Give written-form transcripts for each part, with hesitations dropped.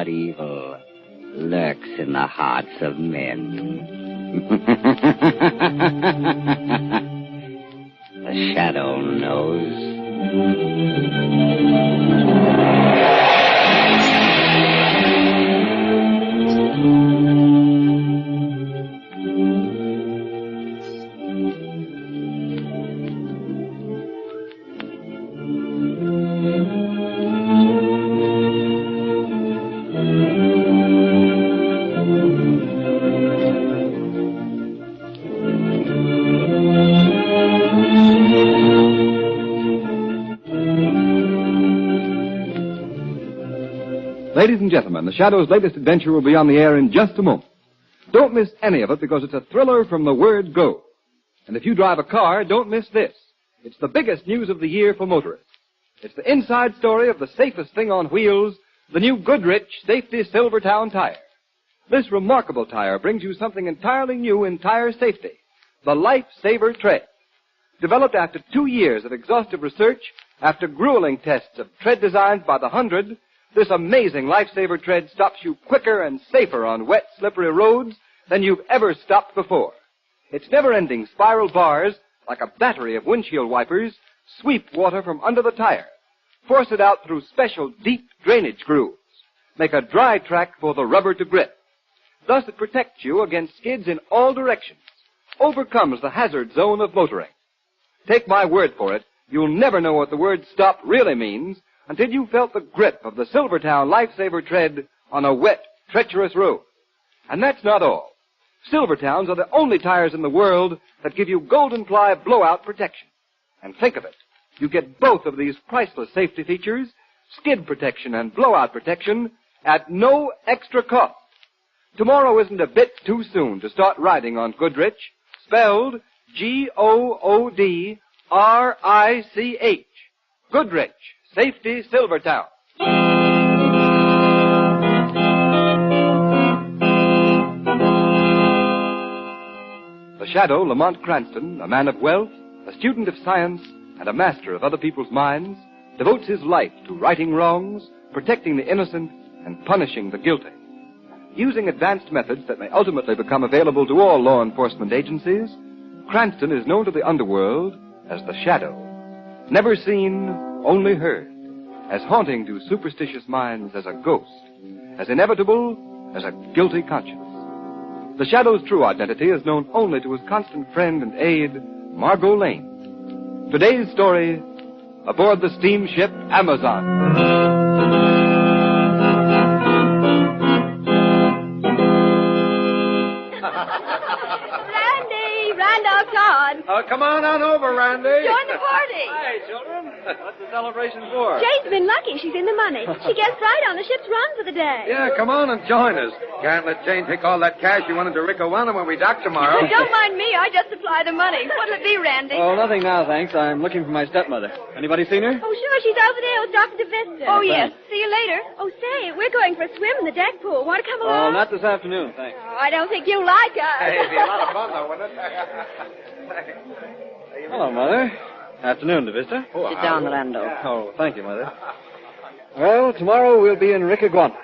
but evil lurks in the hearts of men. The shadow knows. Ladies and gentlemen, The Shadow's latest adventure will be on the air in just a moment. Don't miss any of it because it's a thriller from the word go. And if you drive a car, don't miss this. It's the biggest news of the year for motorists. It's the inside story of the safest thing on wheels, the new Goodrich Safety Silvertown tire. This remarkable tire brings you something entirely new in tire safety, the Life Saver Tread. Developed after 2 years of exhaustive research, after grueling tests of tread designs by the hundred, this amazing Life Saver Tread stops you quicker and safer on wet, slippery roads than you've ever stopped before. Its never-ending spiral bars, like a battery of windshield wipers, sweep water from under the tire, force it out through special deep drainage grooves, make a dry track for the rubber to grip. Thus it protects you against skids in all directions, overcomes the hazard zone of motoring. Take my word for it, you'll never know what the word stop really means until you felt the grip of the Silvertown Life Saver Tread on a wet, treacherous road. And that's not all. Silvertowns are the only tires in the world that give you golden ply blowout protection. And think of it. You get both of these priceless safety features, skid protection and blowout protection, at no extra cost. Tomorrow isn't a bit too soon to start riding on Goodrich, spelled Goodrich. Goodrich Safety Silvertown. The Shadow, Lamont Cranston, a man of wealth, a student of science, and a master of other people's minds, devotes his life to righting wrongs, protecting the innocent, and punishing the guilty. Using advanced methods that may ultimately become available to all law enforcement agencies, Cranston is known to the underworld as the Shadow. Never seen, only heard. As haunting to superstitious minds as a ghost. As inevitable as a guilty conscience. The Shadow's true identity is known only to his constant friend and aide, Margot Lane. Today's story, aboard the steamship Amazon. Come on over, Randy. Join the party. Hi, children. What's the celebration for? Jane's been lucky. She's in the money. She guessed right on the ship's run for the day. Yeah, come on and join us. Can't let Jane take all that cash you wanted to Rickawana when we dock tomorrow. Don't mind me. I just supply the money. What'll it be, Randy? Oh, nothing now, thanks. I'm looking for my stepmother. Anybody seen her? Oh, sure. She's over there with Dr. Stevenson. Oh, yes. See you later. Oh, say, we're going for a swim in the deck pool. Want to come Oh, along? not this afternoon, thanks. Oh, I don't think you'll like us. Hey, it'd be a lot of fun, though, wouldn't it? Hello, Mother. Afternoon, DeVista. Sit down, Rando. Oh, thank you, Mother. Well, tomorrow we'll be in Rickaguana.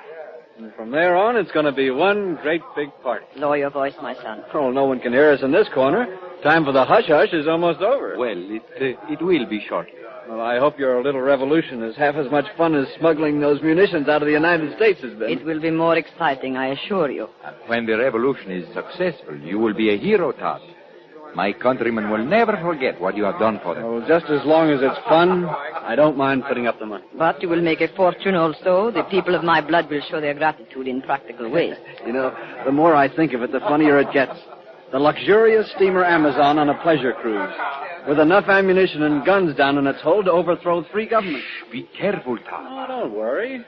And from there on, it's going to be one great big party. Lower your voice, my son. Oh, no one can hear us in this corner. Time for the hush-hush is almost over. Well, it will be shortly. Well, I hope your little revolution is half as much fun as smuggling those munitions out of the United States has been. It will be more exciting, I assure you. And when the revolution is successful, you will be a hero, Todd. My countrymen will never forget what you have done for them. Oh, just as long as it's fun, I don't mind putting up the money. But you will make a fortune also. The people of my blood will show their gratitude in practical ways. You know, the more I think of it, the funnier it gets. The luxurious steamer Amazon on a pleasure cruise, with enough ammunition and guns down in its hold to overthrow 3 governments. Be careful, Todd. Oh, don't worry.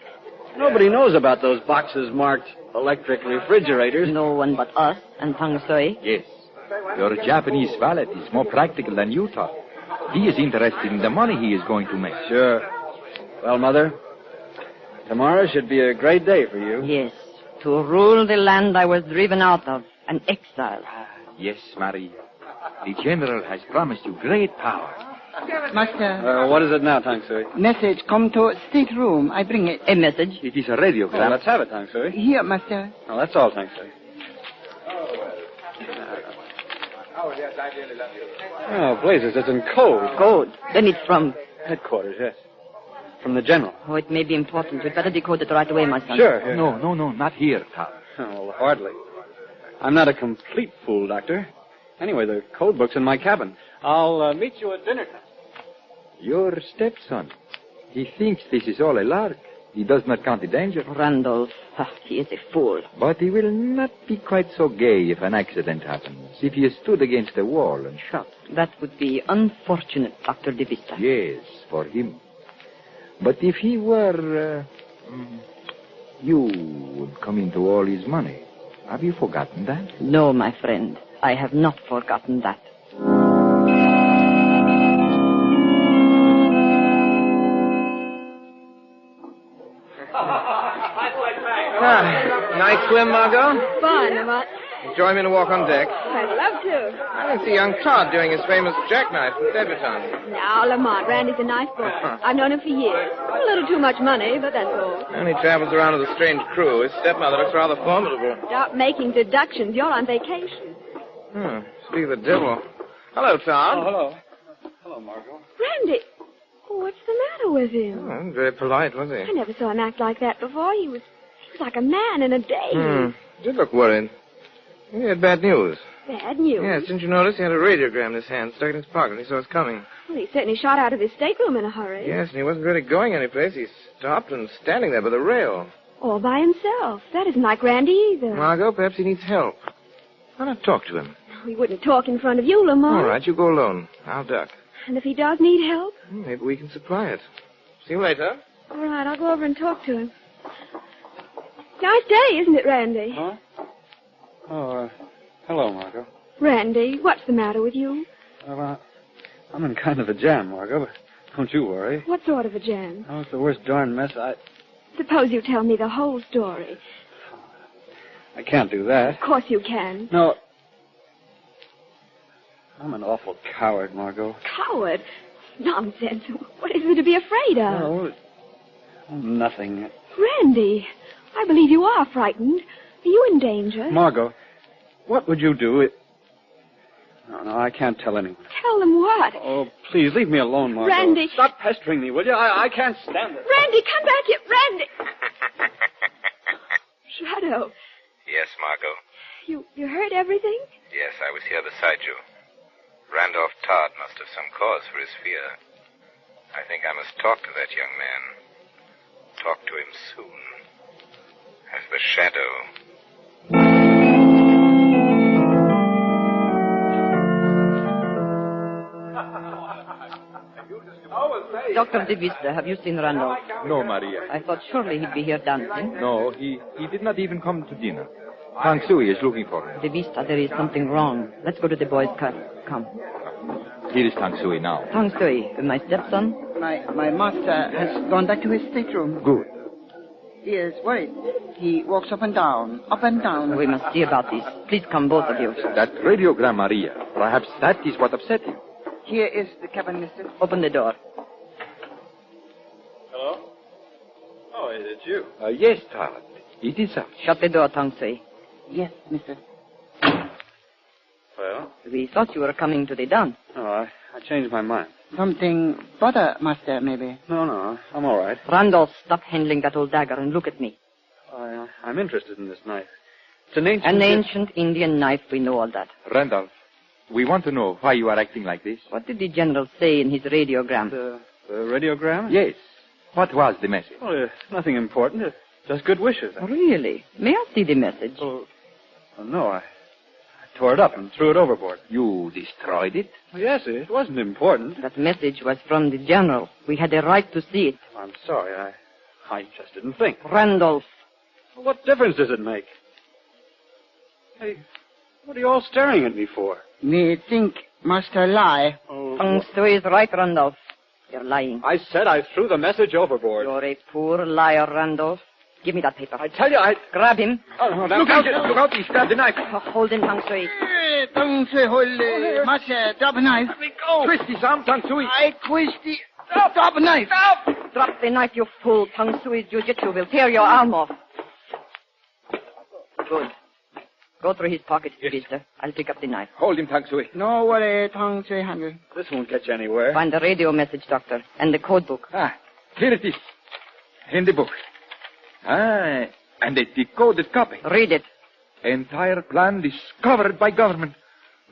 Nobody knows about those boxes marked electric refrigerators. No one but us and Tang Sui. Yes. Your Japanese valet is more practical than you thought. He is interested in the money he is going to make. Sure. Well, Mother, tomorrow should be a great day for you. Yes. To rule the land I was driven out of, an exile. Yes, Marie. The general has promised you great power. Master, What is it now, Tang Sui? message come to stateroom. I bring it. A message. It is a radiogram. Well, let's have it, Tang Sui. Here, master. Well, that's all, Tang Sui. Oh, blazes, it's in code. Code. Then it's from... Headquarters, yes. From the general. Oh, it may be important. We'd better decode it right away, my son. Sure. Here. No, not here, Todd. Oh, well, hardly. I'm not a complete fool, Doctor. Anyway, the code book's in my cabin. I'll meet you at dinner time. Your stepson. He thinks this is all a lark. He does not count the danger. Randolph. He is a fool. But he will not be quite so gay if an accident happens. If he is stood against a wall and shot. That would be unfortunate, Dr. De Vista. Yes, for him. But if he were... you would come into all his money. Have you forgotten that? No, my friend. I have not forgotten that. Nice swim, Margot? Fun, Lamont. Join me in a walk on deck. I'd love to. I can see young Todd doing his famous jackknife with debutante. Now, Lamont, Randy's a nice boy. I've known him for years. A little too much money, but that's all. And he travels around with a strange crew. His stepmother looks rather formidable. Stop making deductions. You're on vacation. Speak of the devil. Hello, Todd. Oh, hello. Hello, Margot. Randy. Oh, what's the matter with him? Oh, very polite, was I he? never saw him act like that before. He was like a man in a daze. Did look worried. He had bad news. Bad news. Yes, didn't you notice? He had a radiogram in his hand, stuck in his pocket. He saw us coming. Well, he certainly shot out of his stateroom in a hurry. Yes, and he wasn't really going anyplace. He stopped and standing there by the rail. All by himself. That isn't like Randy either. Margot, perhaps he needs help. Why not talk to him? He wouldn't talk in front of you, Lamont. All right, you go alone. I'll duck. And if he does need help? Maybe we can supply it. See you later. All right, I'll go over and talk to him. Nice day, isn't it, Randy? Huh? Oh, hello, Margot. Randy, what's the matter with you? Well, I'm in kind of a jam, Margot, but don't you worry. What sort of a jam? Oh, it's the worst darn mess Suppose you tell me the whole story. I can't do that. Of course you can. No. I'm an awful coward, Margot. Coward? Nonsense. What is there to be afraid of? Oh, nothing. Randy, I believe you are frightened. Are you in danger? Margot, what would you do if... No, I can't tell anyone. Tell them what? Oh, please, leave me alone, Margot. Randy. Stop pestering me, will you? I can't stand it. Randy, come back here. Randy! Shadow, Yes, Margot. you heard everything? Yes, I was here beside you. Randolph Todd must have some cause for his fear. I think I must talk to that young man. Talk to him soon. As the shadow. Dr. De Vista, have you seen Randolph? No, Maria. I thought surely he'd be here dancing. No, he did not even come to dinner. Tang Sui is looking for him. De Vista, there is something wrong. Let's go to the boys' car. Come. Here is Tang Sui now. Tang Sui, my stepson. My master has gone back to his stateroom. Good. He is worried. He walks up and down, up and down. We must see about this. Please come, both of you. That radiogram, Maria. Perhaps that is what upset him. Here is the cabin, mister. Open the door. Hello? Oh, is it you? Yes, Todd. It is us. Shut the door, Tang Sui. Yes, mister. Well? We thought you were coming to the dance. Oh, I changed my mind. Something bother, master, maybe. No, I'm all right. Randolph, stop handling that old dagger and look at me. I'm interested in this knife. It's an ancient... An ancient Indian knife, we know all that. Randolph, we want to know why you are acting like this. What did the general say in his radiogram? The radiogram? Yes. What was the message? Oh, nothing important. Just good wishes. Really? May I see the message? Oh, no, I tore it up and threw it overboard. You destroyed it? Oh, yes, it wasn't important. That message was from the general. We had a right to see it. I'm sorry. I just didn't think. Randolph. What difference does it make? Hey, what are you all staring at me for? Me think master lie. Oh, Tang Sui is right, Randolph. You're lying. I said I threw the message overboard. You're a poor liar, Randolph. Give me that paper. I tell you, Grab him. Oh, no, look out, he stabbed the knife. Hold him, Tang Sui. Ole, Tang Sui, Ole. Master, drop a knife. Let me go. Twisty, Sam, Tang Sui. I twisty. Drop a knife. Stop! Drop the knife, you fool. Tang Sui's jiu-jitsu will tear your arm off. Good. Go through his pockets, mister. I'll pick up the knife. Hold him, Tang Sui. No worry, Tang Sui handle. This won't get you anywhere. Find the radio message, Doctor, and the code book. Here it is. In the book. And a decoded copy. Read it. Entire plan discovered by government.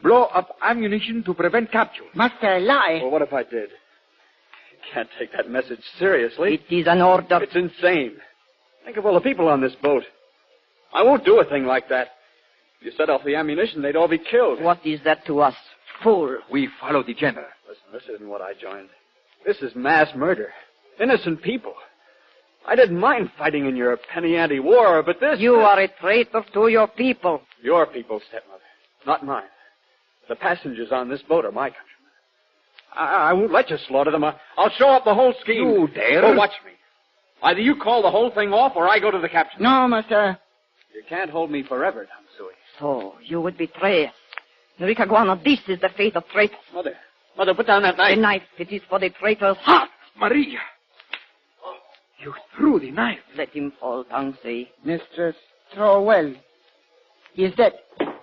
Blow up ammunition to prevent capture. Master, lie. Well, what if I did? You can't take that message seriously. It is an order. It's insane. Think of all the people on this boat. I won't do a thing like that. If you set off the ammunition, they'd all be killed. What is that to us? Fool. We follow the general. Listen, this isn't what I joined. This is mass murder. Innocent people. I didn't mind fighting in your penny ante war, but this... You are a traitor to your people. Your people, stepmother. Not mine. The passengers on this boat are my countrymen. I won't let you slaughter them. I'll show up the whole scheme. You dare? Oh, watch me. Either you call the whole thing off, or I go to the captain. No, master. You can't hold me forever, Tang Sui. So, you would betray us. Enrique Guano, this is the fate of traitors. Mother, put down that knife. The knife, it is for the traitor's heart. Maria. You threw the knife. Let him fall, Tang Sui. Mistress, throw well. He is dead. But,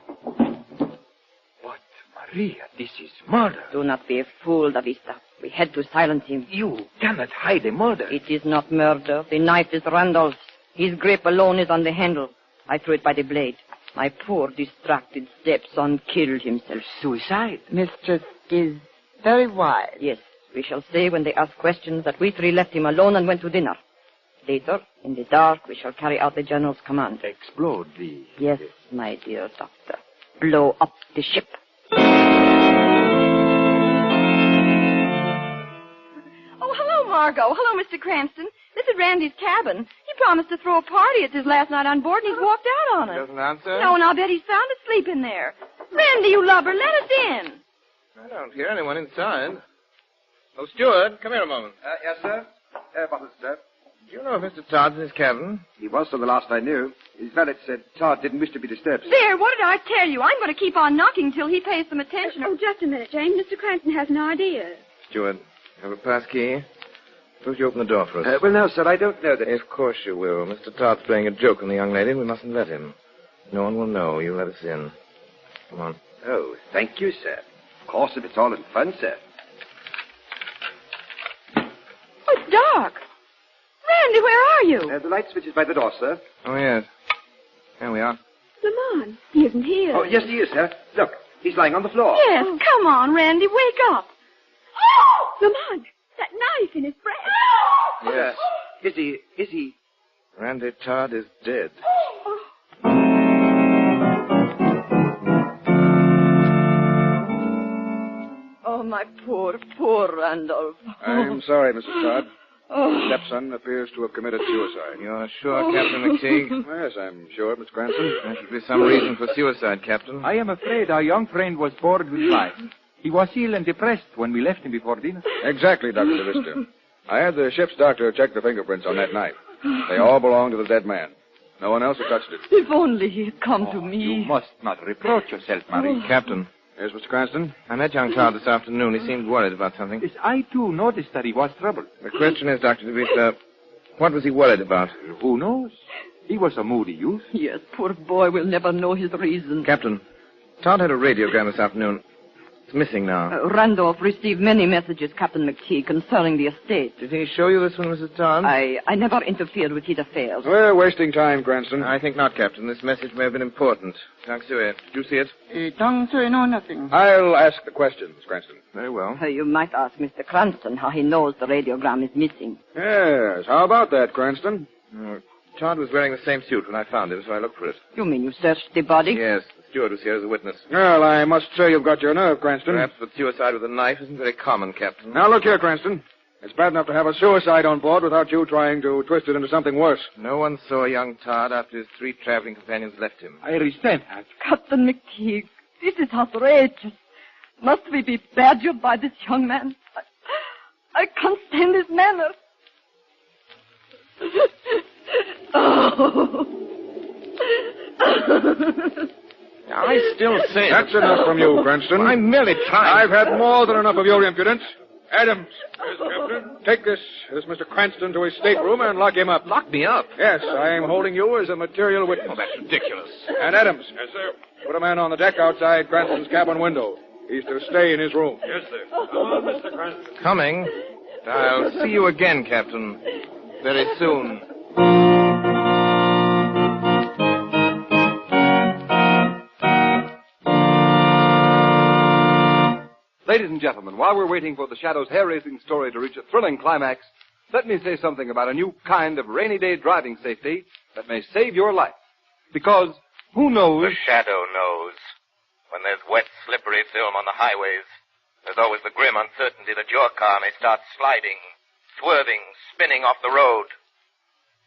Maria, this is murder. Do not be a fool, Davista. We had to silence him. You cannot hide a murder. It is not murder. The knife is Randolph's. His grip alone is on the handle. I threw it by the blade. My poor, distracted stepson killed himself. Suicide. Mistress is very wise. Yes, we shall say when they ask questions that we three left him alone and went to dinner. Later, in the dark, we shall carry out the general's command. Explode the... Yes, my dear doctor. Blow up the ship. Oh, hello, Margot. Hello, Mr. Cranston. This is Randy's cabin. He promised to throw a party. It's his last night on board, and he's walked out on us. Doesn't answer? No, and I'll bet he's sound asleep in there. Randy, you lubber, let us in. I don't hear anyone inside. Oh, steward, come here a moment. Yes, sir? Bottle, sir. Do you know if Mr. Todd's in his cabin? He was till the last I knew. His valet said Todd didn't wish to be disturbed. There, what did I tell you? I'm going to keep on knocking till he pays some attention. Oh, just a minute, Jane. Mr. Cranston has an idea. Steward, have a pass key? Suppose you open the door for us. Well, no, sir, I don't know that... Of course you will. Mr. Todd's playing a joke on the young lady, and we mustn't let him. No one will know. You let us in. Come on. Oh, thank you, sir. Of course, if it's all in fun, sir. Oh, it's dark. Randy, where are you? The light switch is by the door, sir. Oh, yes. Here we are. Lamont, he isn't here. Oh, yes, he is, sir. Look, he's lying on the floor. Yes, come on, Randy, wake up. Oh! Lamont, that knife in his breast. Yes. Is he... Randy Todd is dead. Oh, my poor, poor Randolph. I'm sorry, Mrs. Todd. Oh. Stepson appears to have committed suicide. You're sure, Captain McTeague? Yes, I'm sure, Miss Cranston. There should be some reason for suicide, Captain. I am afraid our young friend was bored with life. He was ill and depressed when we left him before dinner. Exactly, Dr. DeVista. I had the ship's doctor check the fingerprints on that knife. They all belong to the dead man. No one else has touched it. If only he had come to me. You must not reproach yourself, Marie. Captain, Yes, Mr. Cranston? I met young Todd this afternoon. He seemed worried about something. Yes, I, too, noticed that he was troubled. The question is, Dr. DeVita, what was he worried about? Who knows? He was a moody youth. Yes, poor boy will never know his reason. Captain, Todd had a radiogram this afternoon. It's missing now. Randolph received many messages, Captain McTeague, concerning the estate. Did he show you this one, Mrs. Todd? I never interfered with his affairs. We're wasting time, Cranston. I think not, Captain. This message may have been important. Tang Sui, did you see it? Tang Sui, no, nothing. I'll ask the questions, Cranston. Very well. You might ask Mr. Cranston how he knows the radiogram is missing. Yes, how about that, Cranston? Todd was wearing the same suit when I found him, so I looked for it. You mean you searched the body? Yes, the steward was here as a witness. Well, I must say you've got your nerve, Cranston. Perhaps but suicide with a knife isn't very common, Captain. Now, look here, Cranston. It's bad enough to have a suicide on board without you trying to twist it into something worse. No one saw young Todd after his 3 traveling companions left him. I resent that. Captain McTeague, this is outrageous. Must we be badgered by this young man? I can't stand his manner. I still say... That's enough from you, Cranston. I'm merely trying... I've had more than enough of your impudence. Adams, Captain, take this Mr. Cranston to his stateroom and lock him up. Lock me up? Yes, I am holding you as a material witness. Oh, that's ridiculous. And Adams. Yes, sir. Put a man on the deck outside Cranston's cabin window. He's to stay in his room. Yes, sir. Come on, Mr. Cranston. Coming. I'll see you again, Captain. Very soon. Ladies and gentlemen, while we're waiting for the Shadow's hair-raising story to reach a thrilling climax, let me say something about a new kind of rainy day driving safety that may save your life. Because who knows... The Shadow knows. When there's wet, slippery film on the highways, there's always the grim uncertainty that your car may start sliding, swerving, spinning off the road.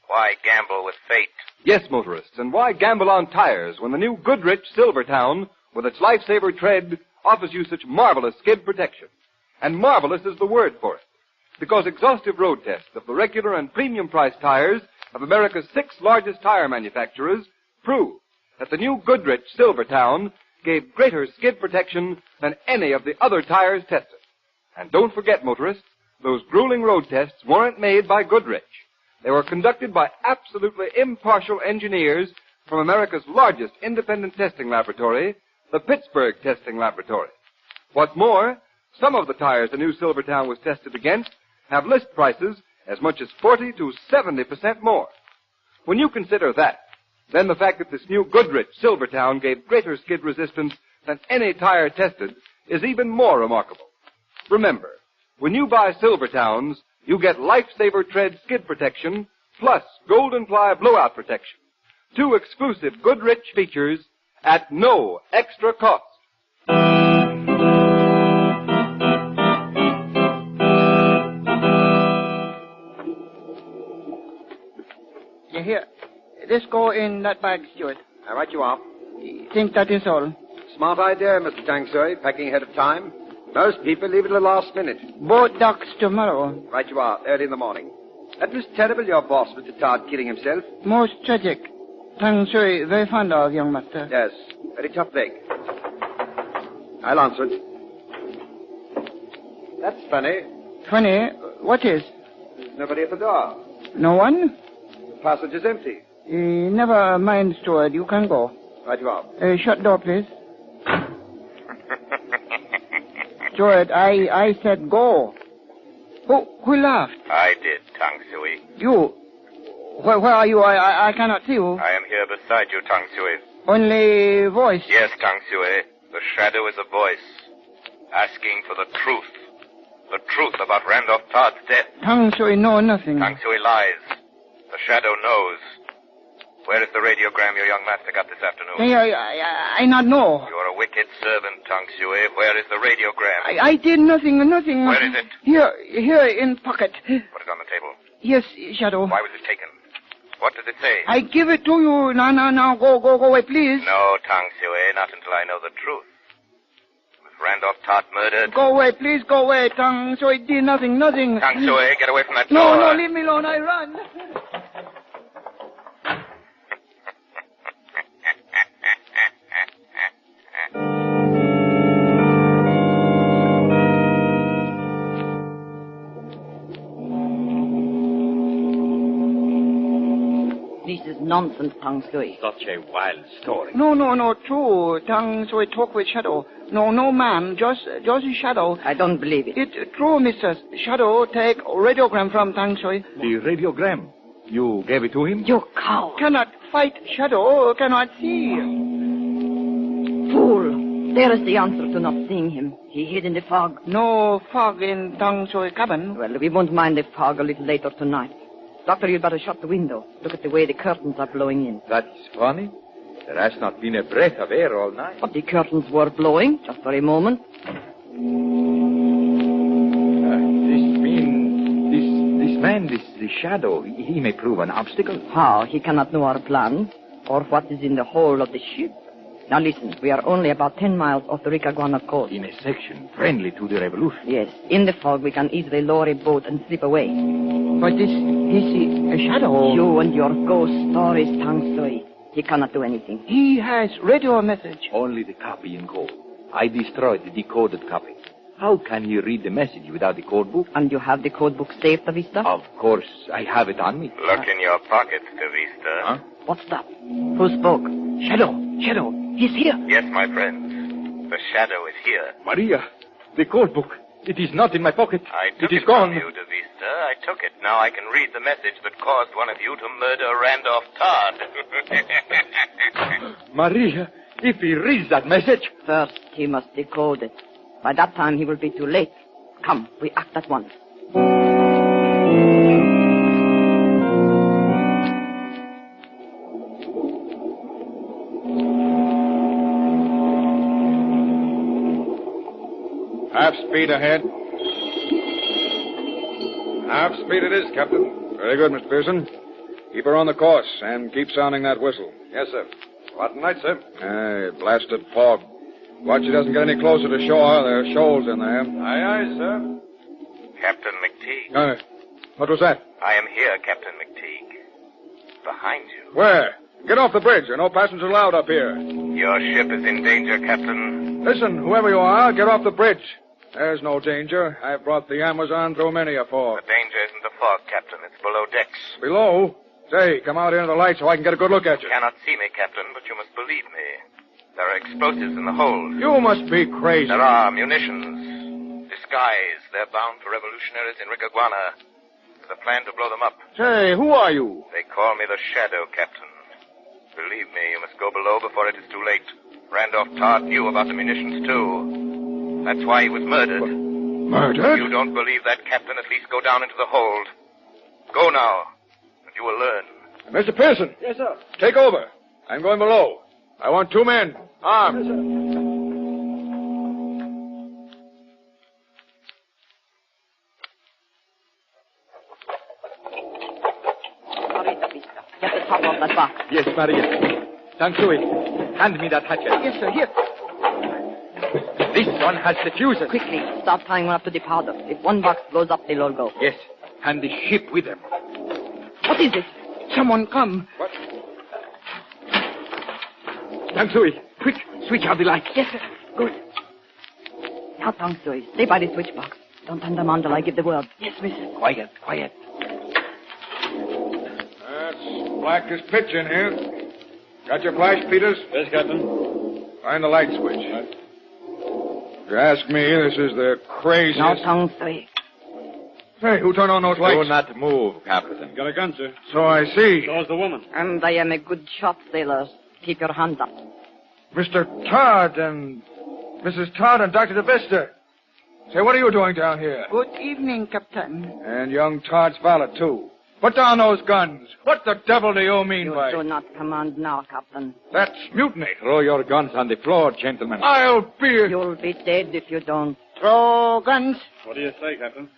Why gamble with fate? Yes, motorists, and why gamble on tires when the new Goodrich Silvertown, with its lifesaver tread, offers you such marvelous skid protection? And marvelous is the word for it, because exhaustive road tests of the regular and premium price tires of America's 6 largest tire manufacturers prove that the new Goodrich Silvertown gave greater skid protection than any of the other tires tested. And don't forget, motorists, those grueling road tests weren't made by Goodrich. They were conducted by absolutely impartial engineers from America's largest independent testing laboratory, the Pittsburgh Testing Laboratory. What's more, some of the tires the new Silvertown was tested against have list prices as much as 40 to 70% more. When you consider that, then the fact that this new Goodrich Silvertown gave greater skid resistance than any tire tested is even more remarkable. Remember, when you buy Silvertowns, you get Lifesaver Tread skid protection plus Golden Ply blowout protection. 2 exclusive Goodrich features at no extra cost. You hear? This go in that bag, Stuart. Right you are. Think that is all. Smart idea, Mr. Tangsui, packing ahead of time. Most people leave it to the last minute. Boat docks tomorrow. Right you are, early in the morning. That was terrible, your boss, Mr. Todd, killing himself. Most tragic. Tang Shui, very fond of young master. Yes, very tough break. I'll answer it. That's funny. Funny? What is? There's nobody at the door. No one? The passage is empty. Never mind, steward. You can go. Right you are. Shut door, please. Steward, I said go. Who laughed? I did, Tang Sui. You? Where are you? I cannot see you. I am here beside you, Tang Sui. Only voice. Yes, Tang Sui. The Shadow is a voice, asking for the truth. The truth about Randolph Todd's death. Tang Sui know nothing. Tang Sui lies. The Shadow knows. Where is the radiogram your young master got this afternoon? I not know. You are a wicked servant, Tang Sui. Where is the radiogram? I did nothing. Where is it? Here in pocket. Put it on the table. Yes, Shadow. Why was it taken? What does it say? I give it to you. Now, go away, please. No, Tang Sui, not until I know the truth. Was Randolph Todd murdered? Go away, please, go away. Tang Sui did nothing. Tang Sui, get away from that door. No, leave me alone. I run. This is nonsense, Tang Sui. Such a wild story. No, true. Tang Sui talk with Shadow. No man, just Shadow. I don't believe it. It true, Mr. Shadow take radiogram from Tang Sui. The radiogram? You gave it to him? You coward. Cannot fight Shadow, cannot see. Fool. There is the answer to not seeing him. He hid in the fog. No fog in Tang Sui cabin. Well, we won't mind the fog a little later tonight. Doctor, you'd better shut the window. Look at the way the curtains are blowing in. That's funny. There has not been a breath of air all night. But the curtains were blowing, just for a moment. This man, the Shadow, he may prove an obstacle. How? He cannot know our plan, or what is in the hold of the ship. Now listen, we are only about 10 miles off the Ricaguana coast. In a section friendly to the revolution. Yes, in the fog we can easily lower a boat and slip away. But this a Shadow. You and your ghost stories, Tang Sui. He cannot do anything. He has radio message. Only the copy in code. I destroyed the decoded copy. How can he read the message without the code book? And you have the code book saved, De Vista? Of course, I have it on me. Look in your pockets, De Vista. Huh? What's that? Who spoke? Shadow. He's here. Yes, my friends. The shadow is here. Maria, the code book. It is not in my pocket. I took it is it gone. from you, De Vista. I took it. Now I can read the message that caused one of you to murder Randolph Todd. Maria, if he reads that message... First, he must decode it. By that time, he will be too late. Come, we act at once. Half speed ahead. Half speed it is, Captain. Very good, Mr. Pearson. Keep her on the course and keep sounding that whistle. Yes, sir. What night, sir? Blasted fog. Watch she doesn't get any closer to shore. There are shoals in there. Aye, aye, sir. Captain McTeague. What was that? I am here, Captain McTeague. Behind you. Where? Get off the bridge. There are no passengers allowed up here. Your ship is in danger, Captain. Listen, whoever you are, get off the bridge. There's no danger. I've brought the Amazon through many a fog. The danger isn't the fog, Captain. It's below decks. Below? Say, come out into the light so I can get a good look at you. You cannot see me, Captain, but you must believe me. There are explosives in the hold. You must be crazy. There are munitions. Disguised. They're bound for revolutionaries in Ricaguana. With a plan to blow them up. Say, who are you? They call me the Shadow, Captain. Believe me, you must go below before it is too late. Randolph Todd knew about the munitions, too. That's why he was murdered. Murdered? If you don't believe that, Captain, at least go down into the hold. Go now, and you will learn. Mr. Pearson. Yes, sir. Take over. I'm going below. I want 2 men, armed. Yes, sir. Hurry, De Vista. Get the top of that box. Yes, Maria. Tansui, hand me that hatchet. Yes, sir. Here. This one has the fuses. Quickly, start tying one up to the powder. If one box blows up, they'll all go. Yes, and the ship with them. What is it? Someone come. What? Tansui, quick, switch out the lights. Yes, sir. Good. Now, Tang Sui, stay by the switch box. Don't turn them on till I give the word. Yes, mister. Quiet, quiet. That's black as pitch in here. Got your flash, Peters? Yes, Captain. Find the light switch. If you ask me, this is the craziest... Now, Tang Sui. Hey, who turned on those lights? Do not move, Captain. Got a gun, sir. So I see. So's the woman. And I am a good shot, sailors. Keep your hands up. Mr. Todd and... Mrs. Todd and Dr. DeVista. Say, what are you doing down here? Good evening, Captain. And young Todd's valet, too. Put down those guns. What the devil do you mean You by... do not command now, Captain. That's mutiny. Throw your guns on the floor, gentlemen. I'll be... You'll be dead if you don't. Throw guns. What do you say, Captain?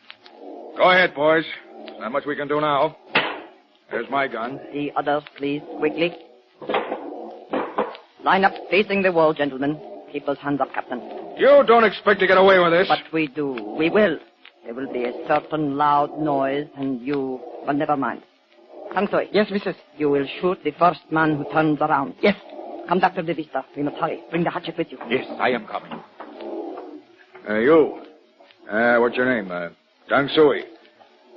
Go ahead, boys. There's not much we can do now. There's my gun. The others, please, quickly. Line up, facing the wall, gentlemen. Keep those hands up, Captain. You don't expect to get away with this. But we do. We will. There will be a certain loud noise, and you... Well, never mind. Tang Sui. Yes, missus. You will shoot the first man who turns around. Yes. Come, Dr. DeVista. We must hurry. Bring the hatchet with you. Yes, I am coming. You. What's your name? Tang Sui.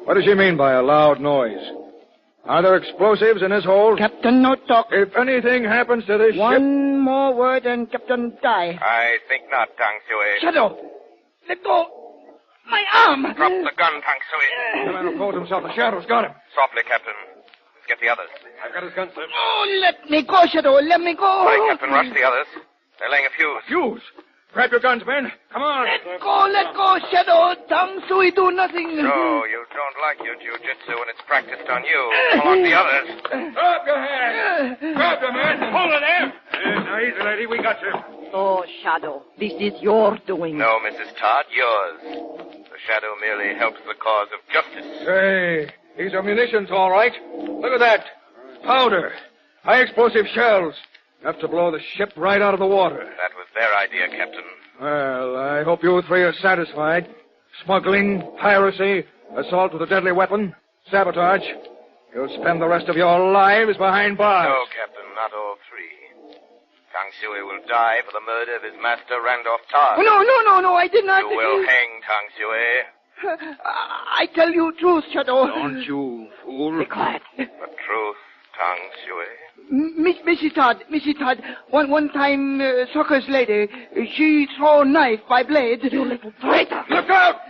What does she mean by a loud noise? Are there explosives in this hold? Captain, no talk. If anything happens to this ship... One more word and Captain die. I think not, Tang Sui. Shadow. Let go. My arm. Drop the gun, Tang Sui. The man who calls himself the Shadow's got him. Softly, Captain. Let's get the others. I've got his gun, sir. Oh, let me go, Shadow. Let me go. Right, Captain, rush the others. They're laying a fuse. Fuse? Grab your guns, men. Come on. Let go, Shadow. Tang Sui do nothing. So, you don't like your jiu-jitsu when it's practiced on you. Come on, the others. Drop your hands. Grab your man. Hold it there. Now, easy, lady. We got you. Oh, Shadow, this is your doing. No, Mrs. Todd, yours. The Shadow merely helps the cause of justice. Say, these are munitions, all right. Look at that. Powder. High explosive shells. Enough to blow the ship right out of the water. That was their idea, Captain. Well, I hope you 3 are satisfied. Smuggling, piracy, assault with a deadly weapon, sabotage. You'll spend the rest of your lives behind bars. No, Captain, not all three. Tang Shui will die for the murder of his master, Randolph Todd. Oh, no, I did not... You will hang Tang Shui. I tell you truth, Shadow. Don't you, fool. Be quiet. The truth, Tang Shui. Missy Todd, one time, circus lady, she throw knife by blade. You little traitor. Look out!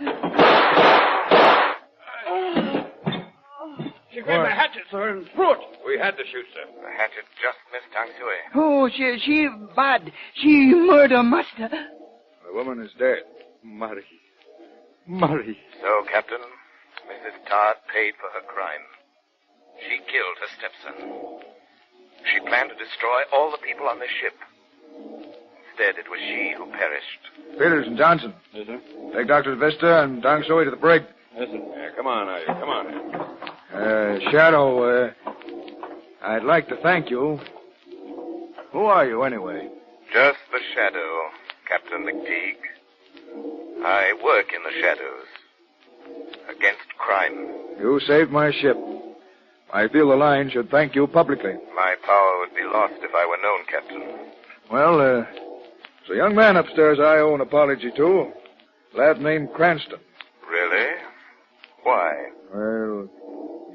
She grabbed my hatchet, sir, and threw it. We had to shoot, sir. The hatchet just missed Tang Shui. Oh, she bad. She murder master. The woman is dead. Murray. So, Captain, Mrs. Todd paid for her crime. She killed her stepson. She planned to destroy all the people on the ship. Instead, it was she who perished. Peters and Johnson. Yes, sir. Take Dr. Vista and Tang Shui to the brig. Yes, sir. Yeah, come on, now, you. Come on. Shadow, I'd like to thank you. Who are you, anyway? Just the shadow, Captain McTeague. I work in the shadows. Against crime. You saved my ship. I feel the line should thank you publicly. My power would be lost if I were known, Captain. Well, there's a young man upstairs I owe an apology to. Lad named Cranston. Really? Why? Well,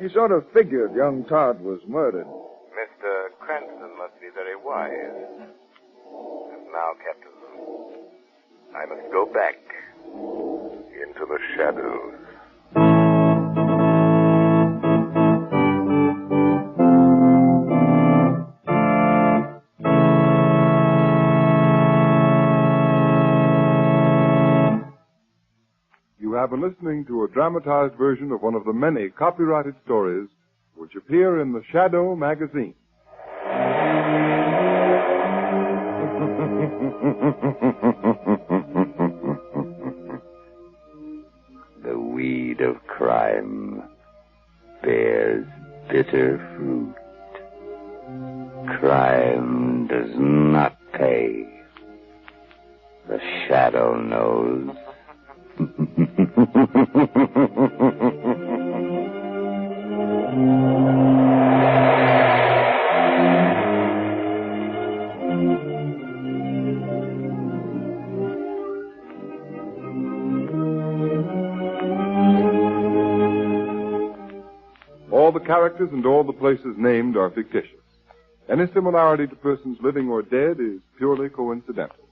he sort of figured young Todd was murdered. Mr. Cranston must be very wise. And now, Captain, I must go back into the shadows. You have been listening to a dramatized version of one of the many copyrighted stories which appear in the Shadow magazine. The weed of crime bears bitter fruit. Crime does not pay. The shadow knows. All the characters and all the places named are fictitious. Any similarity to persons living or dead is purely coincidental.